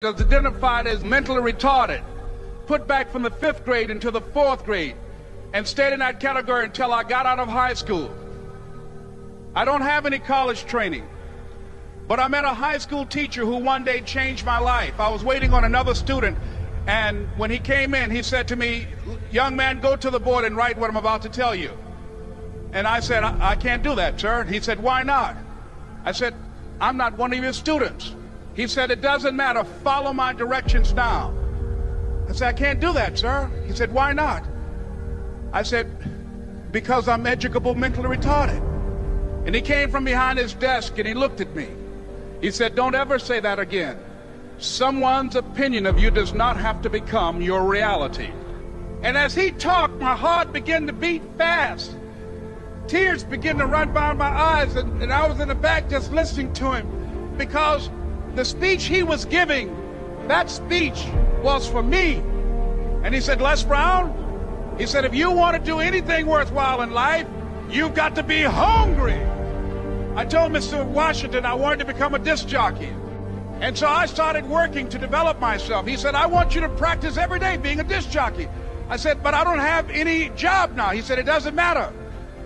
was identified as mentally retarded, put back from the 5th grade into the 4th grade, and stayed in that category until I got out of high school. I don't have any college training, but I met a high school teacher who one day changed my life. I was waiting on another student, and when he came in, he said to me, "Young man, go to the board and write what I'm about to tell you." And I said, I can't do that, sir. He said, "Why not?" I said, "I'm not one of your students." He said, "It doesn't matter. Follow my directions now." I said, "I can't do that, sir." He said, "Why not?" I said, "Because I'm educable mentally retarded." And he came from behind his desk and he looked at me. He said, "Don't ever say that again. Someone's opinion of you does not have to become your reality." And as he talked, my heart began to beat fast. Tears began to run down my eyes, and I was in the back just listening to him, because the speech he was giving, that speech was for me. And he said, "Les Brown," he said, "if you want to do anything worthwhile in life, you've got to be hungry." I told Mr. Washington I wanted to become a disc jockey. And so I started working to develop myself. He said, "I want you to practice every day being a disc jockey." I said, "But I don't have any job now." He said, "It doesn't matter."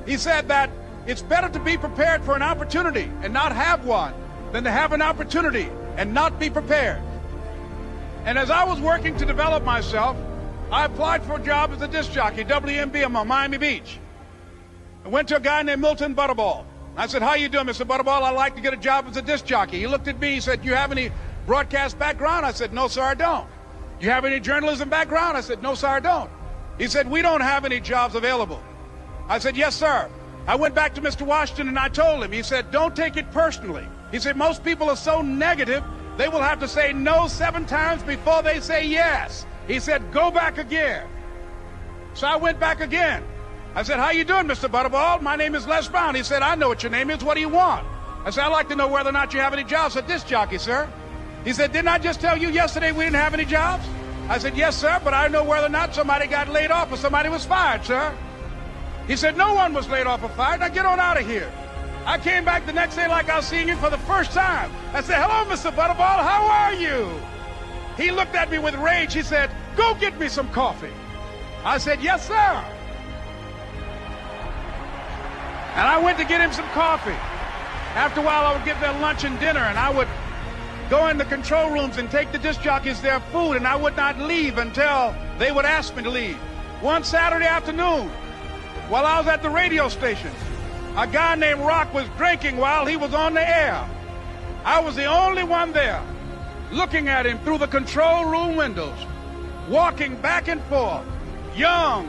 He said that it's better to be prepared for an opportunity and not have one than to have an opportunity and not be prepared. And as I was working to develop myself, I applied for a job as a disc jockey, WMBM on Miami Beach. I went to a guy named Milton Butterball. I said, "How you doing, Mr. Butterball? I'd like to get a job as a disc jockey." He looked at me, he said, "Do you have any broadcast background?" I said, "No, sir, I don't." "Do you have any journalism background?" I said, "No, sir, I don't." He said, "We don't have any jobs available." I said, "Yes, sir." I went back to Mr. Washington and I told him. He said, "Don't take it personally." He said, "Most people are so negative, they will have to say no 7 times before they say yes." He said, "Go back again." So I went back again. I said, "How you doing, Mr. Butterball? My name is Les Brown." He said, "I know what your name is. What do you want?" I said, "I'd like to know whether or not you have any jobs at disc jockey, sir." He said, "Didn't I just tell you yesterday we didn't have any jobs?" I said, "Yes, sir, but I know whether or not somebody got laid off or somebody was fired, sir." He said, "No one was laid off or fired. Now get on out of here." I came back the next day like I was seeing him for the first time. I said, "Hello, Mr. Butterball, how are you?" He looked at me with rage. He said, "Go get me some coffee." I said, "Yes, sir." And I went to get him some coffee. After a while, I would get their lunch and dinner, and I would go in the control rooms and take the disc jockeys their food, and I would not leave until they would ask me to leave. One Saturday afternoon, while I was at the radio station, a guy named Rock was drinking while he was on the air. I was the only one there, looking at him through the control room windows, walking back and forth, young,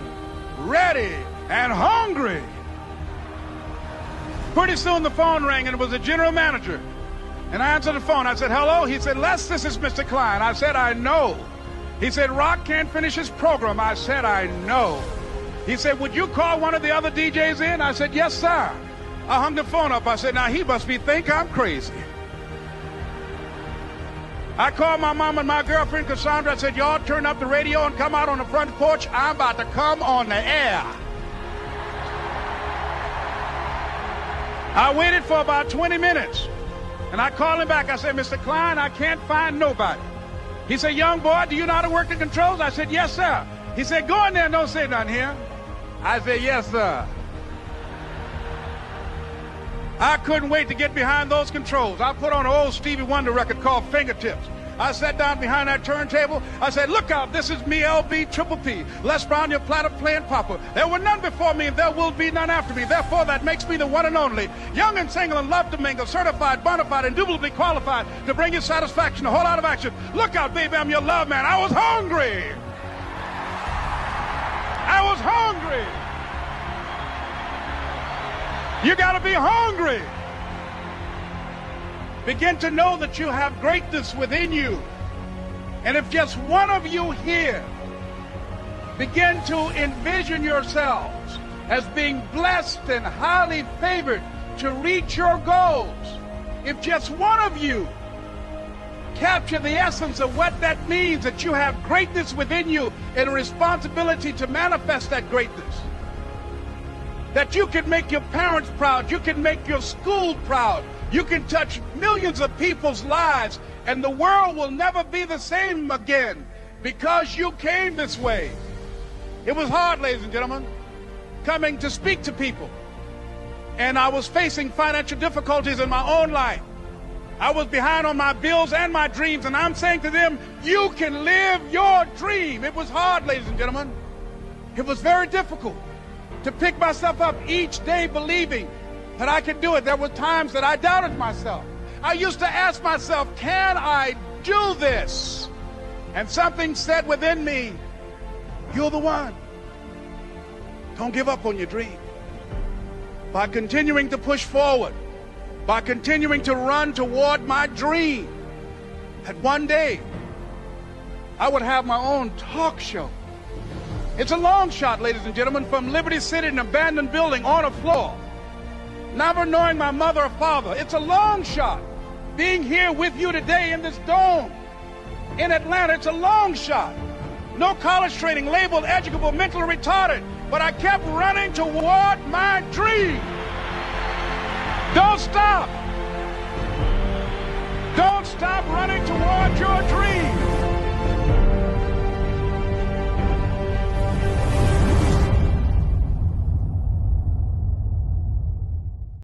ready, and hungry. Pretty soon the phone rang, and it was the general manager. And I answered the phone. I said, "Hello?" He said, "Les, this is Mr. Klein." I said, "I know." He said, "Rock can't finish his program." I said, "I know." He said, "Would you call one of the other DJs in?" I said, "Yes, sir." I hung the phone up. I said, "Now he must think I'm crazy." I called my mom and my girlfriend, Cassandra. I said, "Y'all turn up the radio and come out on the front porch. I'm about to come on the air." I waited for about 20 minutes, and I called him back. I said, "Mr. Klein, I can't find nobody." He said, "Young boy, do you know how to work the controls?" I said, "Yes, sir." He said, "Go in there and don't say nothing here." I said, "Yes, sir." I couldn't wait to get behind those controls. I put on an old Stevie Wonder record called Fingertips. I sat down behind that turntable. I said, "Look out, this is me, LB Triple P, Les Brown, your platter playing papa. There were none before me, and there will be none after me. Therefore, that makes me the one and only. Young and single and love to mingle, certified, bona fide, indubitably qualified to bring you satisfaction, a whole lot of action. Look out, baby, I'm your love man." I was hungry. I was hungry. You got to be hungry. Begin to know that you have greatness within you. And if just one of you here begin to envision yourselves as being blessed and highly favored to reach your goals, if just one of you capture the essence of what that means, that you have greatness within you and a responsibility to manifest that greatness, that you can make your parents proud, you can make your school proud, you can touch millions of people's lives And the world will never be the same again because you came this way. It was hard, ladies and gentlemen, coming to speak to people. And I was facing financial difficulties in my own life. I was behind on my bills and my dreams, and I'm saying to them, you can live your dream. It was hard, ladies and gentlemen. It was very difficult to pick myself up each day believing that I could do it. There were times that I doubted myself. I used to ask myself, can I do this? And something said within me, you're the one. Don't give up on your dream. By continuing to push forward, by continuing to run toward my dream, that one day I would have my own talk show. It's a long shot, ladies and gentlemen, from Liberty City, an abandoned building on a floor, never knowing my mother or father. It's a long shot. Being here with you today in this dome in Atlanta, it's a long shot. No college training, labeled educable, mentally retarded, but I kept running toward my dream. Don't stop. Don't stop running toward your dream.